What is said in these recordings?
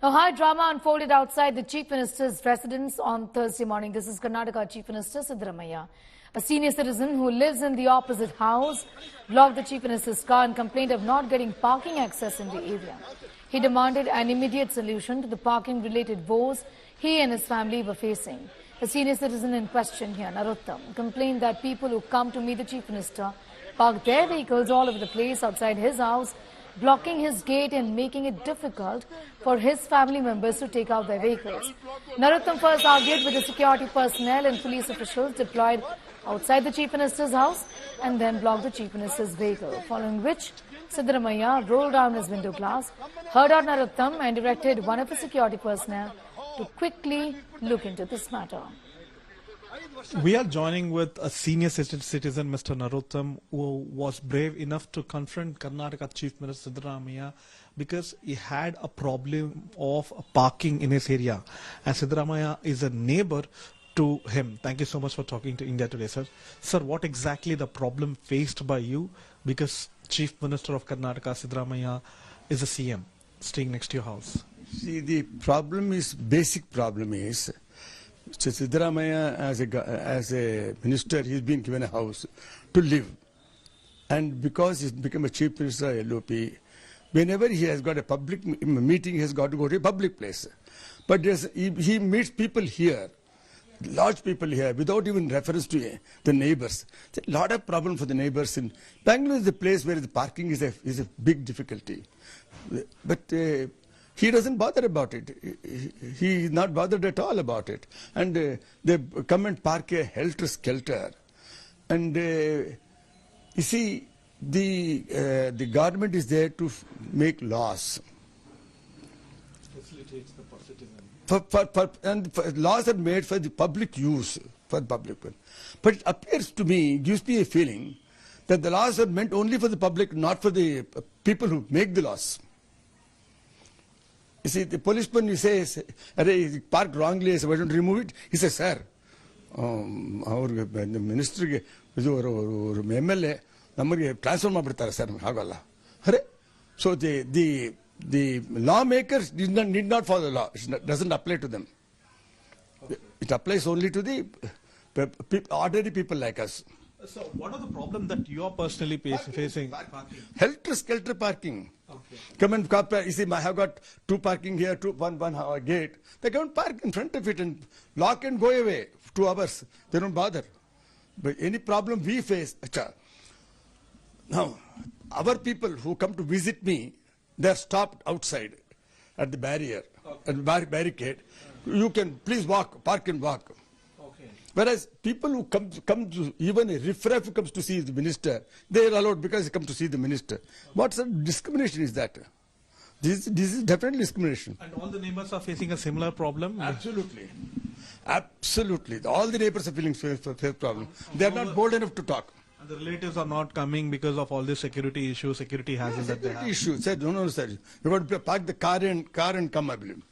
A high drama unfolded outside the Chief Minister's residence on Thursday morning. This is Karnataka Chief Minister Siddaramaiah. A senior citizen who lives in the opposite house blocked the Chief Minister's car and complained of not getting parking access in the area. He demanded an immediate solution to the parking-related woes he and his family were facing. The senior citizen in question here, Narottam, complained that people who come to meet the Chief Minister park their vehicles all over the place outside his house, blocking his gate and making it difficult for his family members to take out their vehicles. Narottam first argued with the security personnel and police officials deployed outside the Chief Minister's house and then blocked the Chief Minister's vehicle, following which Siddaramaiah rolled down his window glass, heard out Narottam and directed one of the security personnel to quickly look into this matter. We are joining with a senior citizen, Mr. Narottam, who was brave enough to confront Karnataka Chief Minister Siddaramaiah because he had a problem of parking in his area. And Siddaramaiah is a neighbor to him. Thank you so much for talking to India Today, sir. Sir, what exactly the problem faced by you? Because Chief Minister of Karnataka, Siddaramaiah, is a CM staying next to your house. See, the problem is, basic problem is, Siddaramaiah as a minister, he's been given a house to live. And because he's become a chief minister of LOP, whenever he has got a public meeting, he has got to go to a public place. But he meets people here, large people here, without even reference to the neighbors. It's a lot of problem for the neighbors. In Bangalore is the place where the parking is a big difficulty. But he doesn't bother about it. He is not bothered at all about it. And they come and park a helter-skelter. And you see, the government is there to make laws. Facilitates the citizen. Laws are made for the public use, for the public one. But it appears to me, gives me a feeling, that the laws are meant only for the public, not for the people who make the laws. You see, the policeman, he says, he parked wrongly, so why don't you remove it? He says, sir, our minister, MLA, naಮಗೆ transfer ಮಾಡಿಬಿಡ್ತಾರೆ sir ಹಾಗಲ್ಲ. So the lawmakers need not follow the law. It doesn't apply to them. Okay. It applies only to the ordinary people like us. So what are the problems that you are personally facing? Helter-skelter parking. Okay. Come and you see, I have got two parking here, one gate. They can't park in front of it and lock and go away 2 hours. They don't bother. But any problem we face, now, our people who come to visit me, they are stopped outside at the barrier, at the barricade. You can please walk, park and walk. Okay. Whereas people who come to, even a riffraff who comes to see the minister, they are allowed because they come to see the minister. What sort of discrimination is that? This is definitely discrimination. And all the neighbors are facing a similar problem? Absolutely. Absolutely. All the neighbors are feeling a problem. They are not bold enough to talk. And the relatives are not coming because of all the security issues, security hazards that they have. Issues. Said, no, sir. You got to park the car and come, I believe.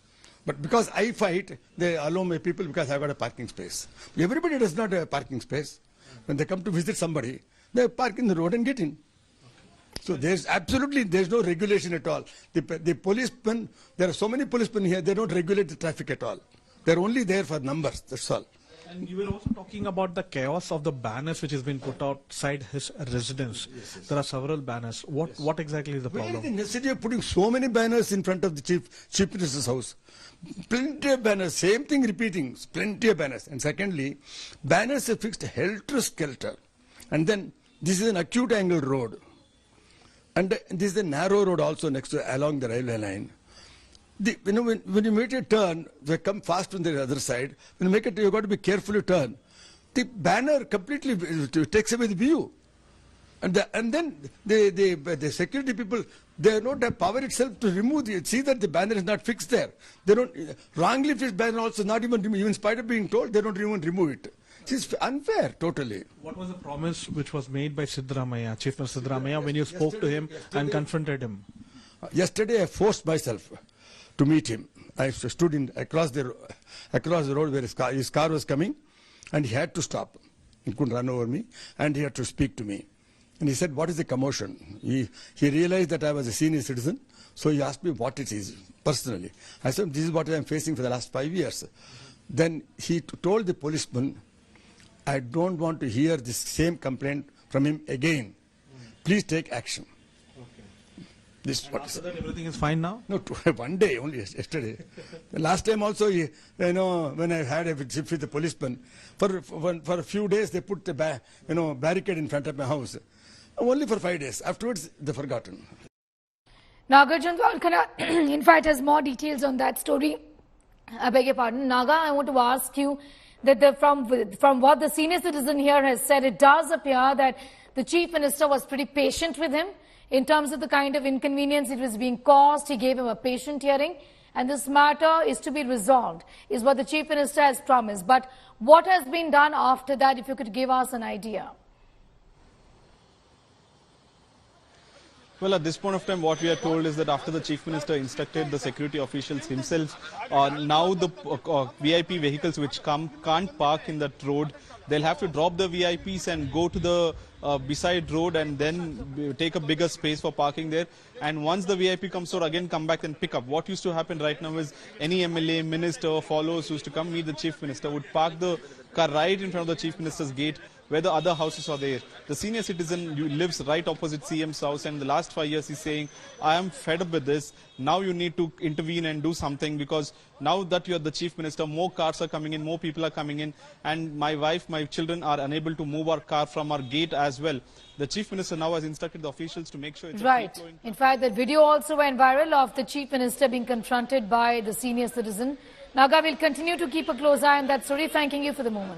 But because I fight, they allow my people because I got a parking space. Everybody does not have a parking space. When they come to visit somebody, they park in the road and get in. So there's no regulation at all. The policemen, there are so many policemen here, they don't regulate the traffic at all. They're only there for numbers, that's all. And you were also talking about the chaos of the banners which has been put outside his residence. Yes. There are several banners. What exactly is the problem? Where is the necessity of putting so many banners in front of the Chief Minister's house? Plenty of banners, same thing repeating, plenty of banners. And secondly, banners are fixed helter-skelter. And then this is an acute angle road. And this is a narrow road also next to along the railway line. When you make a turn, they come fast from the other side. When you make it, you've got to be carefully turn. The banner completely takes away the view. And then the security people, they don't have power itself to remove see that the banner is not fixed there. They don't, wrongly fixed banner also not even remove, even in spite of being told, they don't even remove it. It's unfair, totally. What was the promise which was made by Siddaramaiah, Chief Minister Siddaramaiah, when you spoke to him and confronted him? Yesterday I forced myself to meet him. I stood across the road where his car was coming, and he had to stop. He couldn't run over me, and he had to speak to me. And he said, what is the commotion? He realized that I was a senior citizen, so he asked me what it is, personally. I said, this is what I am facing for the last 5 years. Then he told the policeman, I don't want to hear this same complaint from him again. Please take action. This is what After that, everything is fine now? No, 1 day only, yesterday. The last time also, when I had a visit with the policeman, for a few days they put the barricade in front of my house. Only for 5 days. Afterwards, they forgotten. Nagarjun Dwarkana, in fact, has more details on that story. I beg your pardon. Naga, I want to ask you that from what the senior citizen here has said, it does appear that the Chief Minister was pretty patient with him in terms of the kind of inconvenience it was being caused. He gave him a patient hearing, and this matter is to be resolved, is what the Chief Minister has promised. But what has been done after that, if you could give us an idea? Well, at this point of time, what we are told is that after the Chief Minister instructed the security officials himself, now the VIP vehicles which can't park in that road, they'll have to drop the VIPs and go to the beside road and then take a bigger space for parking there. And once the VIP comes out, again come back and pick up. What used to happen right now is any MLA, minister, followers used to come meet the Chief Minister, would park the car right in front of the Chief Minister's gate, where the other houses are there. The senior citizen lives right opposite CM's house, and the last 5 years he's saying, I am fed up with this. Now you need to intervene and do something, because now that you are the Chief Minister, more cars are coming in, more people are coming in, and my wife, my children are unable to move our car from our gate as well. The Chief Minister now has instructed the officials to make sure it's right. In fact, the video also went viral of the Chief Minister being confronted by the senior citizen. Naga will continue to keep a close eye on that story. Thanking you for the moment.